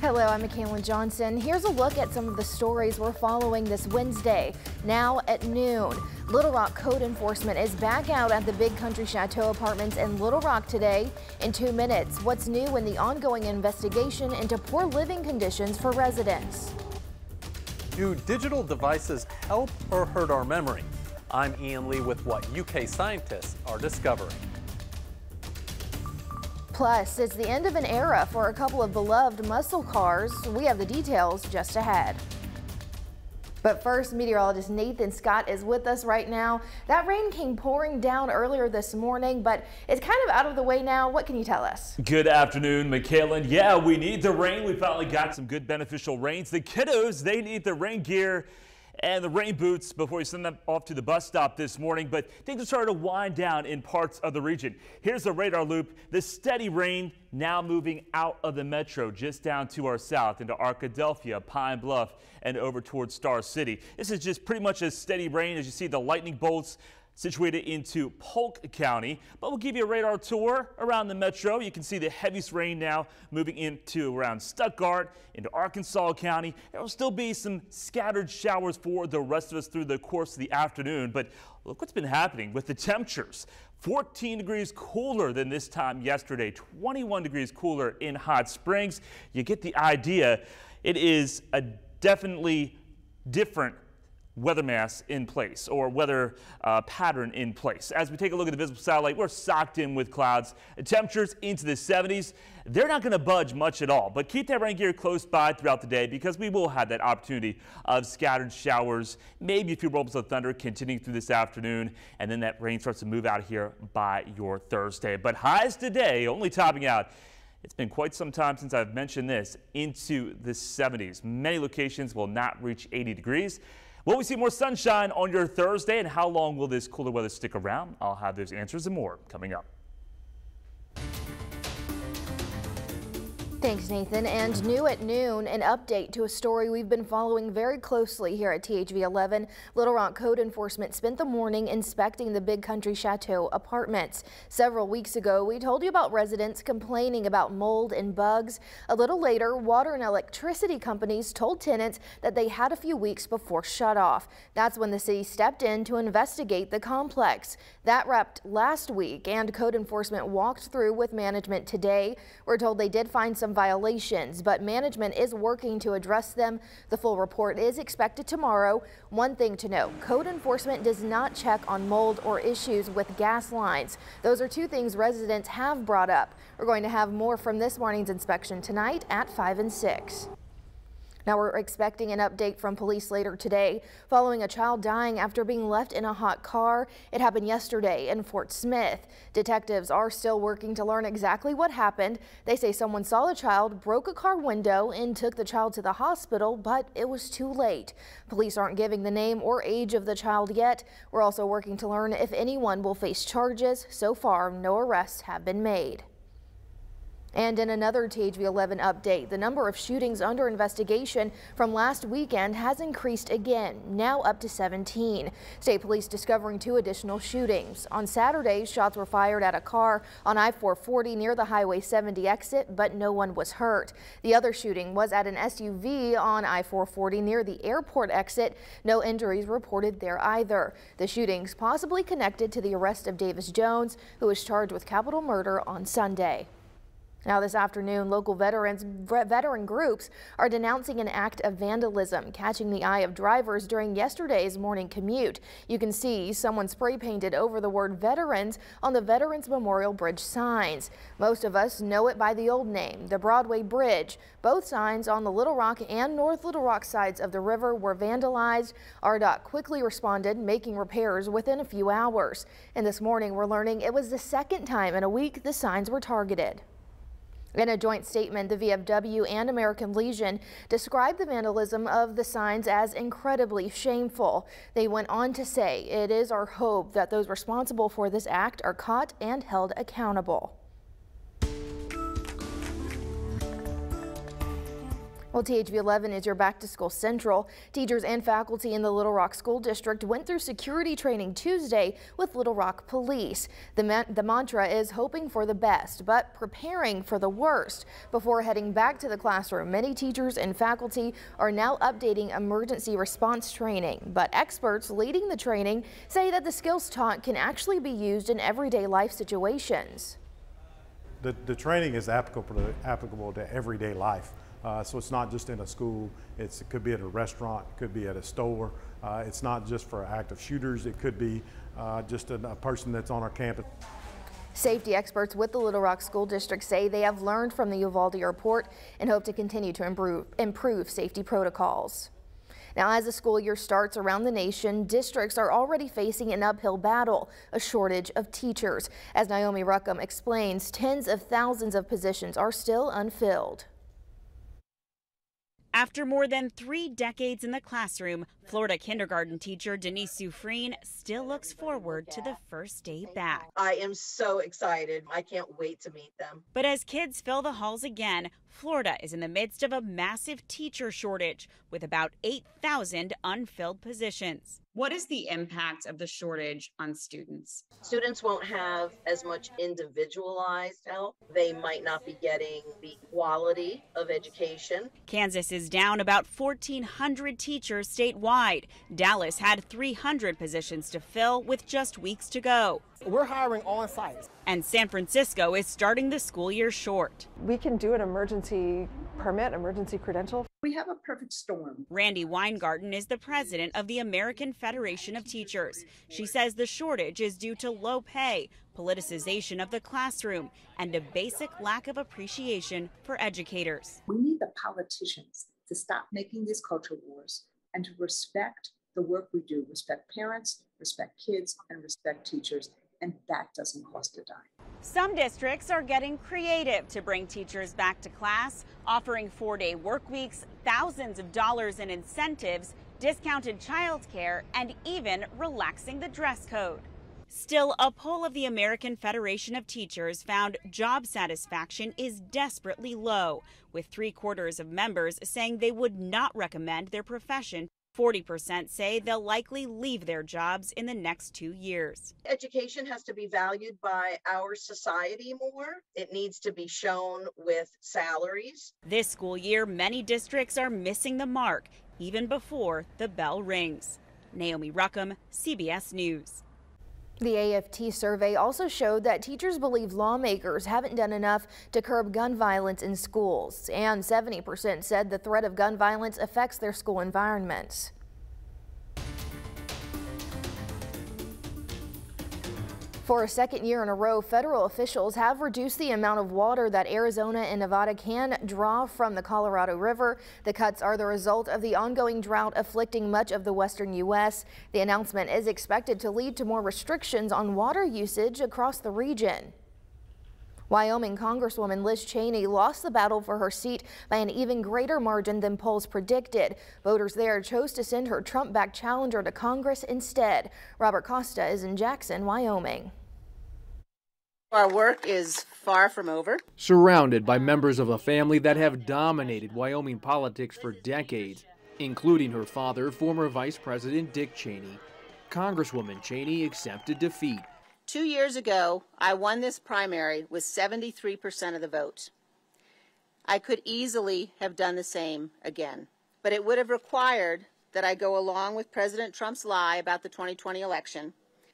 Hello, I'm Mackailyn Johnson. Here's a look at some of the stories we're following this Wednesday. Now at noon, Little Rock code enforcement is back out at the Big Country Chateau Apartments in Little Rock today. In 2 minutes, what's new in the ongoing investigation into poor living conditions for residents. Do digital devices help or hurt our memory? I'm Ian Lee with what UK scientists are discovering. Plus, it's the end of an era for a couple of beloved muscle cars. We have the details just ahead. But first, meteorologist Nathan Scott is with us right now. That rain came pouring down earlier this morning, but it's kind of out of the way now. What can you tell us? Good afternoon, Mackailyn. Yeah, we need the rain. We finally got some good beneficial rains. The kiddos, they need the rain gear and the rain boots before we send them off to the bus stop this morning. But things are starting to wind down in parts of the region. Here's a radar loop. The steady rain now moving out of the metro just down to our south into Arkadelphia, Pine Bluff, and over towards Star City. This is just pretty much a steady rain as you see the lightning bolts situated into Polk County, but we'll give you a radar tour around the metro. You can see the heaviest rain now moving into around Stuttgart, into Arkansas County. There will still be some scattered showers for the rest of us through the course of the afternoon, but look what's been happening with the temperatures. 14 degrees cooler than this time yesterday, 21 degrees cooler in Hot Springs. You get the idea. It is a definitely different weather mass in place, or weather pattern in place. As we take a look at the visible satellite, we're socked in with clouds. Temperatures into the 70s. They're not going to budge much at all, but keep that rain gear close by throughout the day because we will have that opportunity of scattered showers, maybe a few rumbles of thunder continuing through this afternoon, and then that rain starts to move out here by your Thursday. But highs today only topping out. It's been quite some time since I've mentioned this, into the 70s. Many locations will not reach 80 degrees. Will we see more sunshine on your Thursday, and how long will this cooler weather stick around? I'll have those answers and more coming up. Thanks, Nathan. And new at noon, an update to a story we've been following very closely here at THV 11. Little Rock code enforcement spent the morning inspecting the Big Country Chateau Apartments. Several weeks ago, we told you about residents complaining about mold and bugs. A little later, water and electricity companies told tenants that they had a few weeks before shutoff. That's when the city stepped in to investigate the complex. That wrapped last week, and code enforcement walked through with management today. We're told they did find some violations, but management is working to address them. The full report is expected tomorrow. One thing to note, code enforcement does not check on mold or issues with gas lines. Those are two things residents have brought up. We're going to have more from this morning's inspection tonight at 5 and 6. Now we're expecting an update from police later today following a child dying after being left in a hot car. It happened yesterday in Fort Smith. Detectives are still working to learn exactly what happened. They say someone saw the child, broke a car window, and took the child to the hospital, but it was too late. Police aren't giving the name or age of the child yet. We're also working to learn if anyone will face charges. So far, no arrests have been made. And in another THV 11 update, the number of shootings under investigation from last weekend has increased again, now up to 17. State police discovering 2 additional shootings. On Saturday, shots were fired at a car on I-440 near the Highway 70 exit, but no one was hurt. The other shooting was at an SUV on I-440 near the airport exit. No injuries reported there either. The shootings possibly connected to the arrest of Davis Jones, who was charged with capital murder on Sunday. Now this afternoon, local veteran groups are denouncing an act of vandalism catching the eye of drivers during yesterday's morning commute. You can see someone spray painted over the word veterans on the Veterans Memorial Bridge signs. Most of us know it by the old name, the Broadway Bridge. Both signs on the Little Rock and North Little Rock sides of the river were vandalized. RDOT quickly responded, making repairs within a few hours. And this morning we're learning it was the second time in a week the signs were targeted. In a joint statement, the VFW and American Legion described the vandalism of the signs as incredibly shameful. They went on to say, "It is our hope that those responsible for this act are caught and held accountable." Well, THV 11 is your back to school central. Teachers and faculty in the Little Rock School District went through security training Tuesday with Little Rock Police. The mantra is hoping for the best, but preparing for the worst. Before heading back to the classroom, many teachers and faculty are now updating emergency response training. But experts leading the training say that the skills taught can actually be used in everyday life situations. The training is applicable to everyday life. So it's not just in a school, it could be at a restaurant, it could be at a store. It's not just for active shooters, it could be just a person that's on our campus. Safety experts with the Little Rock School District say they have learned from the Uvalde report and hope to continue to improve safety protocols. Now, as the school year starts around the nation, districts are already facing an uphill battle, a shortage of teachers. As Naomi Ruckham explains, tens of thousands of positions are still unfilled. After more than 3 decades in the classroom, Florida kindergarten teacher Denise Sufreen still looks forward to the first day back. I am so excited. I can't wait to meet them. But as kids fill the halls again, Florida is in the midst of a massive teacher shortage with about 8,000 unfilled positions. What is the impact of the shortage on students? Students won't have as much individualized help. They might not be getting the quality of education. Kansas is down about 1,400 teachers statewide. Dallas had 300 positions to fill with just weeks to go. We're hiring on site. And San Francisco is starting the school year short. We can do an emergency permit, emergency credential. We have a perfect storm. Randy Weingarten is the president of the American Federation of Teachers. She says the shortage is due to low pay, politicization of the classroom, and a basic lack of appreciation for educators. We need the politicians to stop making these culture wars and to respect the work we do, respect parents, respect kids, and respect teachers. And that doesn't cost a dime. Some districts are getting creative to bring teachers back to class, offering 4-day work weeks, thousands of dollars in incentives, discounted childcare, and even relaxing the dress code. Still, a poll of the American Federation of Teachers found job satisfaction is desperately low, with 3/4 of members saying they would not recommend their profession. 40% say they'll likely leave their jobs in the next 2 years. Education has to be valued by our society more. It needs to be shown with salaries. This school year, many districts are missing the mark even before the bell rings. Naomi Ruckham, CBS News. The AFT survey also showed that teachers believe lawmakers haven't done enough to curb gun violence in schools, and 70% said the threat of gun violence affects their school environments. For a second year in a row, federal officials have reduced the amount of water that Arizona and Nevada can draw from the Colorado River. The cuts are the result of the ongoing drought afflicting much of the western U.S. The announcement is expected to lead to more restrictions on water usage across the region. Wyoming Congresswoman Liz Cheney lost the battle for her seat by an even greater margin than polls predicted. Voters there chose to send her Trump-backed challenger to Congress instead. Robert Costa is in Jackson, Wyoming. Our work is far from over. Surrounded by members of a family that have dominated Wyoming politics for decades, including her father, former Vice President Dick Cheney, Congresswoman Cheney accepted defeat. 2 years ago, I won this primary with 73% of the vote. I could easily have done the same again, but it would have required that I go along with President Trump's lie about the 2020 election.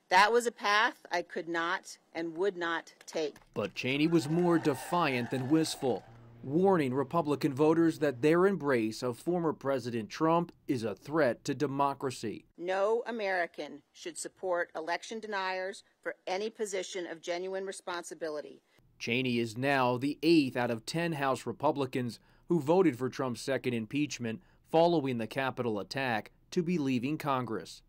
That was a path I could not and would not take. But Cheney was more defiant than wistful, warning Republican voters that their embrace of former President Trump is a threat to democracy. No American should support election deniers for any position of genuine responsibility. Cheney is now the 8th out of 10 House Republicans who voted for Trump's second impeachment following the Capitol attack to be leaving Congress.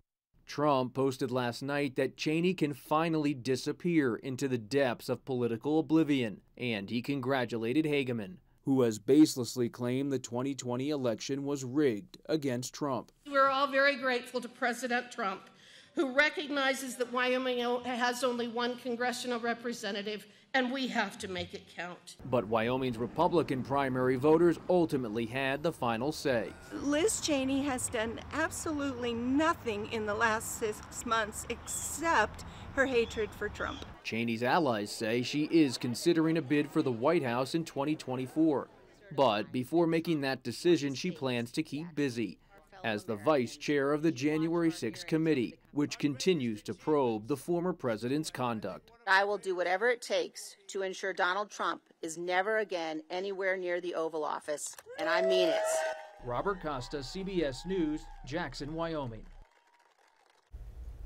Trump posted last night that Cheney can finally disappear into the depths of political oblivion, and he congratulated Hageman, who has baselessly claimed the 2020 election was rigged against Trump. We're all very grateful to President Trump, who recognizes that Wyoming has only one congressional representative, and we have to make it count. But Wyoming's Republican primary voters ultimately had the final say. Liz Cheney has done absolutely nothing in the last 6 months except her hatred for Trump. Cheney's allies say she is considering a bid for the White House in 2024. But before making that decision, she plans to keep busy as the vice chair of the January 6th committee, which continues to probe the former president's conduct. I will do whatever it takes to ensure Donald Trump is never again anywhere near the Oval Office, and I mean it. Robert Costa, CBS News, Jackson, Wyoming.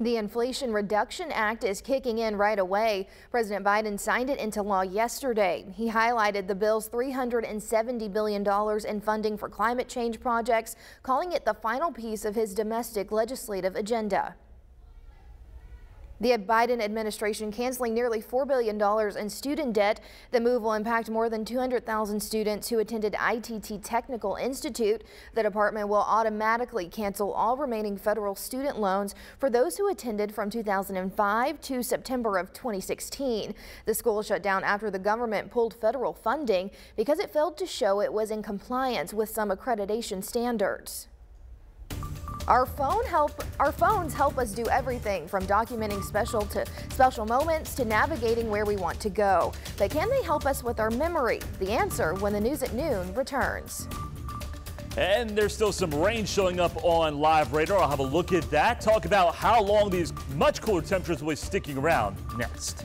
The Inflation Reduction Act is kicking in right away. President Biden signed it into law yesterday. He highlighted the bill's $370 billion in funding for climate change projects, calling it the final piece of his domestic legislative agenda. The Biden administration canceling nearly $4 billion in student debt. The move will impact more than 200,000 students who attended ITT Technical Institute. The department will automatically cancel all remaining federal student loans for those who attended from 2005 to September of 2016. The school shut down after the government pulled federal funding because it failed to show it was in compliance with some accreditation standards. Our phones help us do everything from documenting special moments to navigating where we want to go. But can they help us with our memory? The answer when the news at noon returns. And there's still some rain showing up on live radar. I'll have a look at that. Talk about how long these much cooler temperatures will be sticking around next.